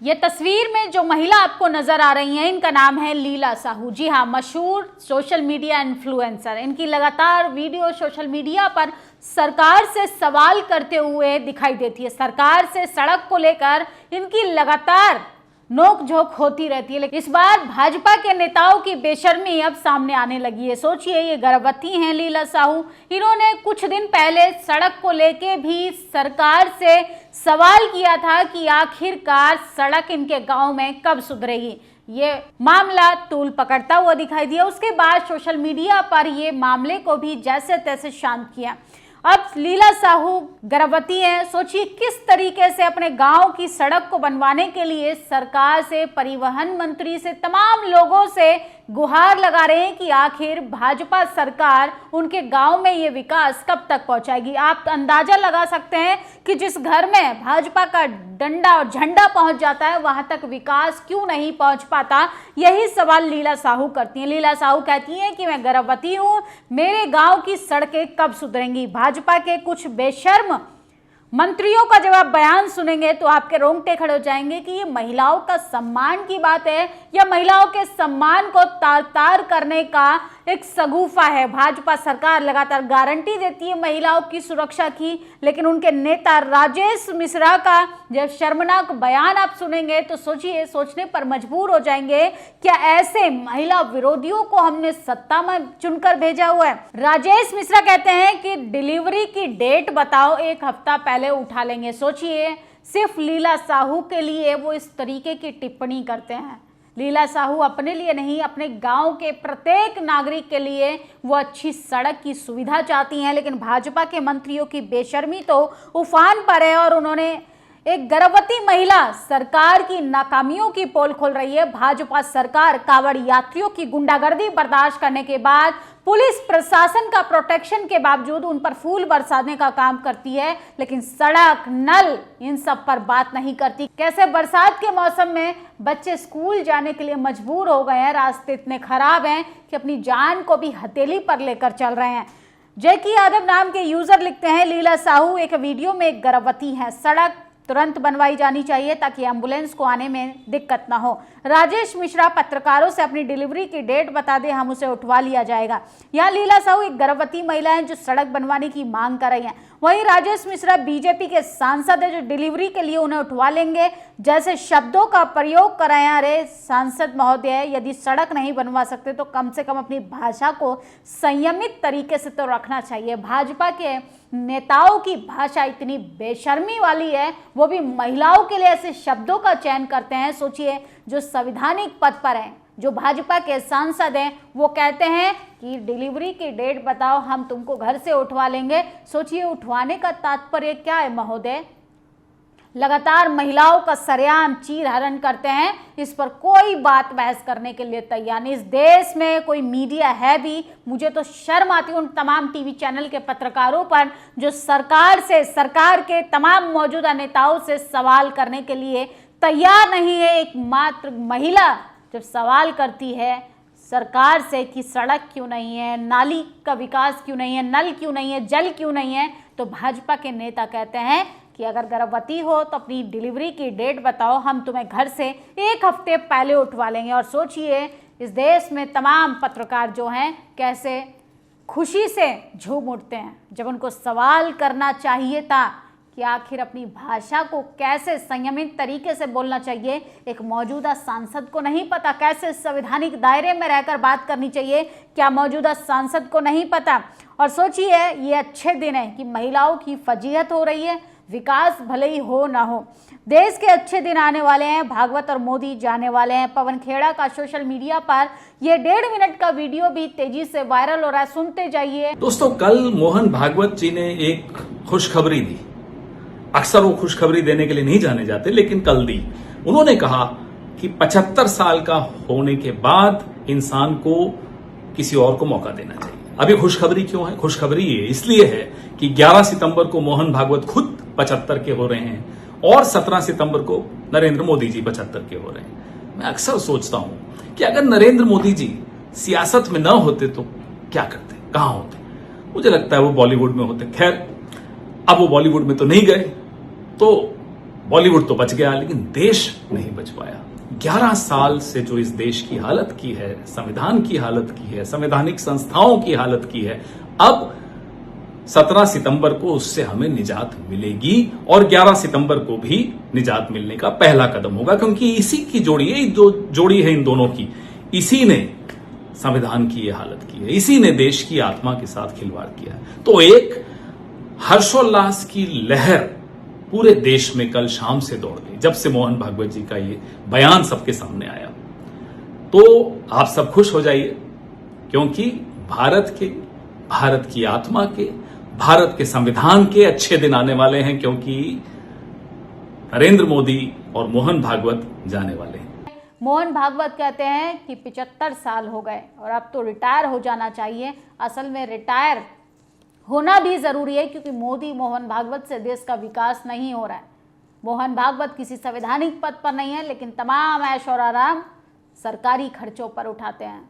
ये तस्वीर में जो महिला आपको नजर आ रही हैं, इनका नाम है लीला साहू। जी हाँ, मशहूर सोशल मीडिया इन्फ्लुएंसर। इनकी लगातार वीडियो सोशल मीडिया पर सरकार से सवाल करते हुए दिखाई देती है। सरकार से सड़क को लेकर इनकी लगातार नोक झोंक होती रहती है, लेकिन इस बार भाजपा के नेताओं की बेशर्मी अब सामने आने लगी है। सोचिए, ये गर्भवती हैं लीला साहू। इन्होंने कुछ दिन पहले सड़क को लेके भी सरकार से सवाल किया था कि आखिरकार सड़क इनके गांव में कब सुधरेगी। ये मामला तूल पकड़ता हुआ दिखाई दिया। उसके बाद सोशल मीडिया पर ये मामले को भी जैसे तैसे शांत किया। अब लीला साहू गर्भवती है। सोचिए किस तरीके से अपने गांव की सड़क को बनवाने के लिए सरकार से, परिवहन मंत्री से, तमाम लोगों से गुहार लगा रहे हैं कि आखिर भाजपा सरकार उनके गांव में ये विकास कब तक पहुंचाएगी। आप अंदाजा लगा सकते हैं कि जिस घर में भाजपा का डंडा और झंडा पहुंच जाता है, वहां तक विकास क्यों नहीं पहुंच पाता। यही सवाल लीला साहू करती हैं। लीला साहू कहती हैं कि मैं गर्भवती हूं, मेरे गांव की सड़कें कब सुधरेंगी। भाजपा के कुछ बेशर्म मंत्रियों का जब आप बयान सुनेंगे तो आपके रोंगटे खड़े हो जाएंगे कि ये महिलाओं का सम्मान की बात है या महिलाओं के सम्मान को तार तार करने का एक सगुफा है। भाजपा सरकार लगातार गारंटी देती है महिलाओं की सुरक्षा की, लेकिन उनके नेता राजेश मिश्रा का जब शर्मनाक बयान आप सुनेंगे तो सोचिए, सोचने पर मजबूर हो जाएंगे, क्या ऐसे महिला विरोधियों को हमने सत्ता में चुनकर भेजा हुआ है। राजेश मिश्रा कहते हैं कि डिलीवरी की डेट बताओ, एक हफ्ता पहले उठा लेंगे। सोचिए, सिर्फ लीला साहू के लिए वो इस तरीके की टिप्पणी करते हैं। लीला साहू अपने लिए नहीं, अपने गांव के प्रत्येक नागरिक के लिए वो अच्छी सड़क की सुविधा चाहती हैं, लेकिन भाजपा के मंत्रियों की बेशर्मी तो उफान पर है और उन्होंने एक गर्भवती महिला सरकार की नाकामियों की पोल खोल रही है। भाजपा सरकार कांवड़ यात्रियों की गुंडागर्दी बर्दाश्त करने के बाद, पुलिस प्रशासन का प्रोटेक्शन के बावजूद उन पर फूल बरसाने का काम करती है, लेकिन सड़क, नल, इन सब पर बात नहीं करती। कैसे बरसात के मौसम में बच्चे स्कूल जाने के लिए मजबूर हो गए हैं, रास्ते इतने खराब हैं कि अपनी जान को भी हथेली पर लेकर चल रहे हैं। जैकी यादव नाम के यूजर लिखते हैं, लीला साहू एक वीडियो में एक गर्भवती है, सड़क तुरंत बनवाई जानी चाहिए ताकि एम्बुलेंस को आने में दिक्कत ना हो। राजेश मिश्रा पत्रकारों से अपनी डिलीवरी की डेट बता दे, हम उसे उठवा लिया जाएगा। यहाँ लीला साहू एक गर्भवती महिला है जो सड़क बनवाने की मांग कर रही है। वहीं राजेश मिश्रा बीजेपी के सांसद है जो डिलीवरी के लिए उन्हें उठवा लेंगे जैसे शब्दों का प्रयोग कर रहे हैं। अरे सांसद महोदय, यदि सड़क नहीं बनवा सकते तो कम से कम अपनी भाषा को संयमित तरीके से तो रखना चाहिए। भाजपा के नेताओं की भाषा इतनी बेशर्मी वाली है, वो भी महिलाओं के लिए ऐसे शब्दों का चयन करते हैं। सोचिए, जो संवैधानिक पद पर हैं, जो भाजपा के सांसद हैं, वो कहते हैं कि डिलीवरी की डेट बताओ, हम तुमको घर से उठवा लेंगे। सोचिए, उठवाने का तात्पर्य क्या है महोदय। लगातार महिलाओं का सरेआम चीरहरण करते हैं, इस पर कोई बात बहस करने के लिए तैयार नहीं। इस देश में कोई मीडिया है भी? मुझे तो शर्म आती है उन तमाम टीवी चैनल के पत्रकारों पर जो सरकार से, सरकार के तमाम मौजूदा नेताओं से सवाल करने के लिए तैयार नहीं है। एक मात्र महिला जब सवाल करती है सरकार से कि सड़क क्यों नहीं है, नाली का विकास क्यों नहीं है, नल क्यों नहीं है, जल क्यों नहीं है, तो भाजपा के नेता कहते हैं कि अगर गर्भवती हो तो अपनी डिलीवरी की डेट बताओ, हम तुम्हें घर से एक हफ्ते पहले उठवा लेंगे। और सोचिए, इस देश में तमाम पत्रकार जो हैं कैसे खुशी से झूम उठते हैं जब उनको सवाल करना चाहिए था कि आखिर अपनी भाषा को कैसे संयमित तरीके से बोलना चाहिए। एक मौजूदा सांसद को नहीं पता कैसे संवैधानिक दायरे में रहकर बात करनी चाहिए, क्या मौजूदा सांसद को नहीं पता। और सोचिए, ये अच्छे दिन है कि महिलाओं की फजीहत हो रही है, विकास भले ही हो ना हो, देश के अच्छे दिन आने वाले हैं। भागवत और मोदी जाने वाले हैं। पवन खेड़ा का सोशल मीडिया पर ये 1.5 मिनट का वीडियो भी तेजी से वायरल हो रहा है, सुनते जाइए। दोस्तों, कल मोहन भागवत जी ने एक खुशखबरी दी। अक्सर वो खुशखबरी देने के लिए नहीं जाने जाते, लेकिन कल दी। उन्होंने कहा कि 75 साल का होने के बाद इंसान को किसी और को मौका देना चाहिए। अभी खुशखबरी क्यों है? खुशखबरी ये इसलिए है कि 11 सितंबर को मोहन भागवत खुद 75 के हो रहे हैं और 17 सितंबर को नरेंद्र मोदी जी 75 के हो रहे हैं। मैं अक्सर सोचता हूं कि अगर नरेंद्र मोदी जी सियासत में न होते तो क्या करते, कहां होते? मुझे लगता है वो बॉलीवुड में होते। खैर, अब वो बॉलीवुड में तो नहीं गए, तो बॉलीवुड तो बच गया लेकिन देश नहीं बच पाया। 11 साल से जो इस देश की हालत की है, संविधान की हालत की है, संवैधानिक संस्थाओं की हालत की है, अब 17 सितंबर को उससे हमें निजात मिलेगी और 11 सितंबर को भी निजात मिलने का पहला कदम होगा, क्योंकि इसी की जोड़ी है, जो जोड़ी है इन दोनों की, इसी ने संविधान की ये हालत की है, इसी ने देश की आत्मा के साथ खिलवाड़ किया है। तो एक हर्षोल्लास की लहर पूरे देश में कल शाम से दौड़ गई जब से मोहन भागवत जी का ये बयान सबके सामने आया। तो आप सब खुश हो जाइए, क्योंकि भारत की आत्मा के, भारत के संविधान के अच्छे दिन आने वाले हैं, क्योंकि नरेंद्र मोदी और मोहन भागवत जाने वाले हैं। मोहन भागवत कहते हैं कि 75 साल हो गए और अब तो रिटायर हो जाना चाहिए। असल में रिटायर होना भी जरूरी है, क्योंकि मोदी मोहन भागवत से देश का विकास नहीं हो रहा है। मोहन भागवत किसी संवैधानिक पद पर नहीं है, लेकिन तमाम ऐश और आराम सरकारी खर्चों पर उठाते हैं,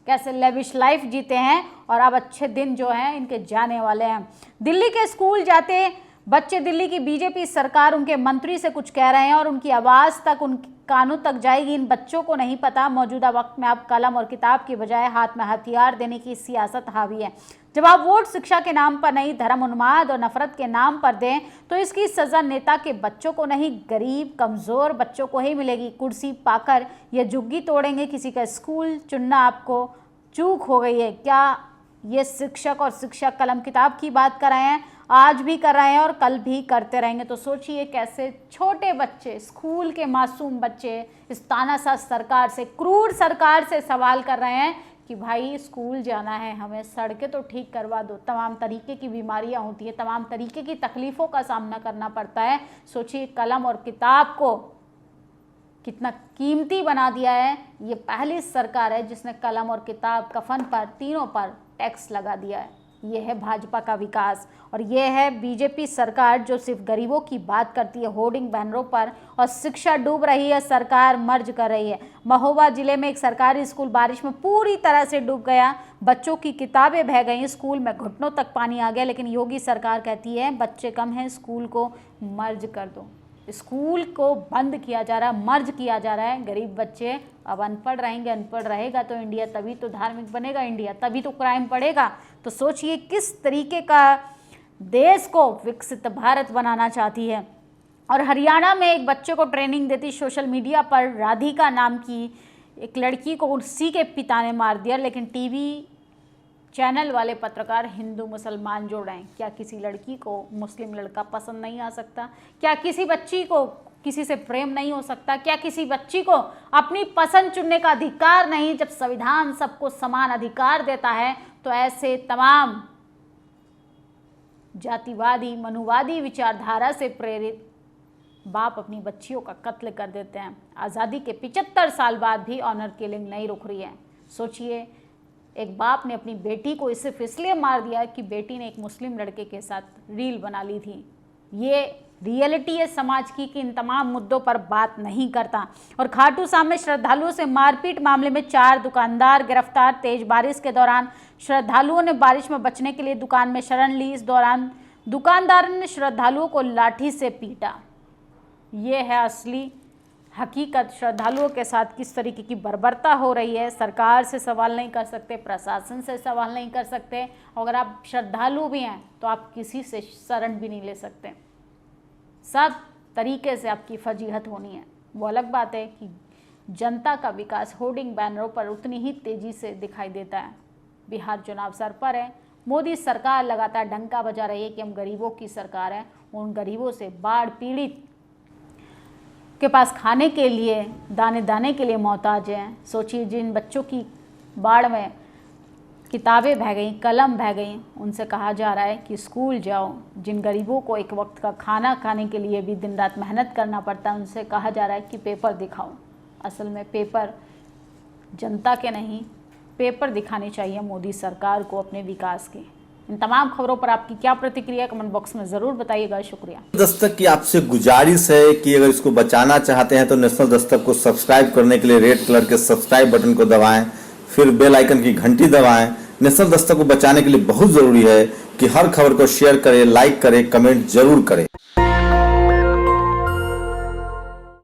कैसे लेविश लाइफ जीते हैं, और अब अच्छे दिन जो हैं इनके जाने वाले हैं। दिल्ली के स्कूल जाते बच्चे, दिल्ली की बीजेपी सरकार उनके मंत्री से कुछ कह रहे हैं और उनकी आवाज़ तक, उनके कानों तक जाएगी। इन बच्चों को नहीं पता मौजूदा वक्त में अब कलम और किताब की बजाय हाथ में हथियार देने की सियासत हावी है। जब आप वोट शिक्षा के नाम पर नहीं, धर्म उन्माद और नफरत के नाम पर दें, तो इसकी सजा नेता के बच्चों को नहीं, गरीब कमज़ोर बच्चों को ही मिलेगी। कुर्सी पाकर ये झुग्गी तोड़ेंगे, किसी का स्कूल चुनना आपको चूक हो गई है क्या? ये शिक्षक और शिक्षक कलम किताब की बात कर रहे हैं, आज भी कर रहे हैं और कल भी करते रहेंगे। तो सोचिए कैसे छोटे बच्चे, स्कूल के मासूम बच्चे इस तानाशाह सरकार से, क्रूर सरकार से सवाल कर रहे हैं कि भाई स्कूल जाना है, हमें सड़कें तो ठीक करवा दो। तमाम तरीके की बीमारियां होती हैं, तमाम तरीके की तकलीफ़ों का सामना करना पड़ता है। सोचिए कलम और किताब को कितना कीमती बना दिया है। ये पहली सरकार है जिसने कलम और किताब, कफन पर, तीनों पर टैक्स लगा दिया है। ये है भाजपा का विकास, और ये है बीजेपी सरकार जो सिर्फ गरीबों की बात करती है होर्डिंग बैनरों पर, और शिक्षा डूब रही है, सरकार मर्ज कर रही है। महोबा जिले में एक सरकारी स्कूल बारिश में पूरी तरह से डूब गया, बच्चों की किताबें बह गई, स्कूल में घुटनों तक पानी आ गया, लेकिन योगी सरकार कहती है बच्चे कम हैं, स्कूल को मर्ज कर दो। स्कूल को बंद किया जा रहा है, मर्ज किया जा रहा है। गरीब बच्चे अब अनपढ़ रहेंगे, अनपढ़ रहेगा तो इंडिया तभी तो धार्मिक बनेगा, इंडिया तभी तो क्राइम बढ़ेगा। तो सोचिए किस तरीके का देश को विकसित भारत बनाना चाहती है। और हरियाणा में एक बच्चे को ट्रेनिंग देती सोशल मीडिया पर राधिका नाम की एक लड़की को उसी के पिता ने मार दिया, लेकिन टीवी चैनल वाले पत्रकार हिंदू मुसलमान जोड़ रहे हैं। क्या किसी लड़की को मुस्लिम लड़का पसंद नहीं आ सकता? क्या किसी बच्ची को किसी से प्रेम नहीं हो सकता? क्या किसी बच्ची को अपनी पसंद चुनने का अधिकार नहीं? जब संविधान सबको समान अधिकार देता है तो ऐसे तमाम जातिवादी, मनुवादी विचारधारा से प्रेरित बाप अपनी बच्चियों का कत्ल कर देते हैं। आज़ादी के 75 साल बाद भी ऑनर किलिंग नहीं रुक रही है। सोचिए एक बाप ने अपनी बेटी को सिर्फ इसलिए मार दिया कि बेटी ने एक मुस्लिम लड़के के साथ रील बना ली थी। ये रियलिटी है समाज की कि इन तमाम मुद्दों पर बात नहीं करता। और खाटू श्याम में श्रद्धालुओं से मारपीट मामले में 4 दुकानदार गिरफ्तार। तेज बारिश के दौरान श्रद्धालुओं ने बारिश में बचने के लिए दुकान में शरण ली। इस दौरान दुकानदार ने श्रद्धालुओं को लाठी से पीटा। ये है असली हकीकत। श्रद्धालुओं के साथ किस तरीके की बर्बरता हो रही है। सरकार से सवाल नहीं कर सकते, प्रशासन से सवाल नहीं कर सकते। अगर आप श्रद्धालु भी हैं तो आप किसी से शरण भी नहीं ले सकते। सब तरीके से आपकी फजीहत होनी है। वो अलग बात है कि जनता का विकास होर्डिंग बैनरों पर उतनी ही तेजी से दिखाई देता है। बिहार चुनाव सर पर है। मोदी सरकार लगातार डंका बजा रही है कि हम गरीबों की सरकार है। उन गरीबों से, बाढ़ पीड़ित के पास खाने के लिए, दाने दाने के लिए मोहताज हैं। सोचिए जिन बच्चों की बाढ़ में किताबें बह गई, कलम बह गई, उनसे कहा जा रहा है कि स्कूल जाओ। जिन गरीबों को एक वक्त का खाना खाने के लिए भी दिन रात मेहनत करना पड़ता है, उनसे कहा जा रहा है कि पेपर दिखाओ। असल में पेपर जनता के नहीं, पेपर दिखाने चाहिए मोदी सरकार को अपने विकास के। इन तमाम खबरों पर आपकी क्या प्रतिक्रिया, कमेंट बॉक्स में जरूर बताइएगा। शुक्रिया। दस्तक की आपसे गुजारिश है कि अगर इसको बचाना चाहते हैं तो नेशनल दस्तक को सब्सक्राइब करने के लिए रेड कलर के सब्सक्राइब बटन को दबाएं, फिर बेल आइकन की घंटी दबाएं। नेशनल दस्तक को बचाने के लिए बहुत जरूरी है कि हर खबर को शेयर करें, लाइक करें, कमेंट जरूर करें।